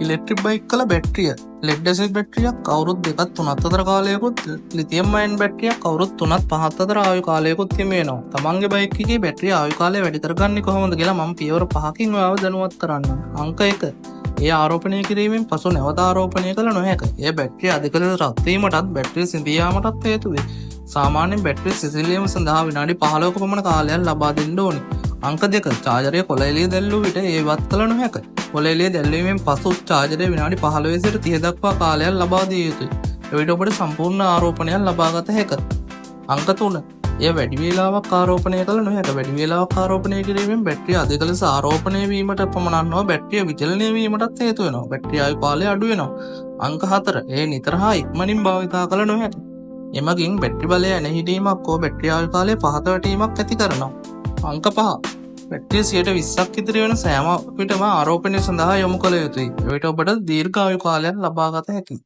Electric bike කළ බැටරිය lead acid බැටරියක් අවුරුදු 2ක් 3ක් අතර කාලයකුත් ලිතියම් අයන් බැටරියක් අවුරුදු 3ක් 5ක් අතර ආයු කාලයකුත් හිමිවෙනවා. තමන්ගේ බයික් එකේ බැටරිය ආයු කාලය වැඩි කරගන්නේ කොහොමද කියලා මම පියවර 5කින් ඔයාව දැනුවත් කරන්න. අංක 1. ඒ ආරෝපණය කිරීමෙන් පසු නැවත ආරෝපණය කළ නොහැක. ඒ බැටරිය අධික ලෙස රත් වීමටත් බැටරිය සිඳී යාමටත් හේතු වේ. සාමාන්‍යයෙන් බැටරිය සිසිලීම සඳහා විනාඩි 15ක පමණ කාලයක් ලබා දෙන්න ඕනේ. අංක 2. චාර්ජරය කොළ එළිය දැල්වූ විට ඒවත් කළ නොහැක. කොළ එළිය දැල්වීමෙන් පසු චාර්ජරය විනාඩි 15 සිට 30 දක්වා කාලයක් ලබා දිය යුතුයි. එවිට ඔබට සම්පූර්ණ ආරෝපණයක් ලබා ගත හැකියි. අංක 3. එය වැඩි වේලාවක් ආරෝපණය කළ නොහැක. වැඩි වේලාවක් ආරෝපණය කිරීමෙන් බැටරිය අධික ලෙස ආරෝපණය වීමට පමණක් නොව බැටරිය විචලනය වීමටත් හේතු වෙනවා. බැටරිය ආයු කාලය අඩු වෙනවා. අංක 4. එය නිතර හා ඉක්මනින් භාවිතා කළ නොහැක. එමගින් බැටරි බලය නැහිටීමක් හෝ බැටරි ආයු කාලය පහත වැටීමක් ඇති කරනවා. අංක 5. බැටරිය 20%ක් ඉතිරි වෙන සෑම විටම ආරෝපණය සඳහා යොමු කළ යුතුයි. එවිට ඔබට දීර්ඝ ආයු කාලයක් ලබා ගත හැකියි.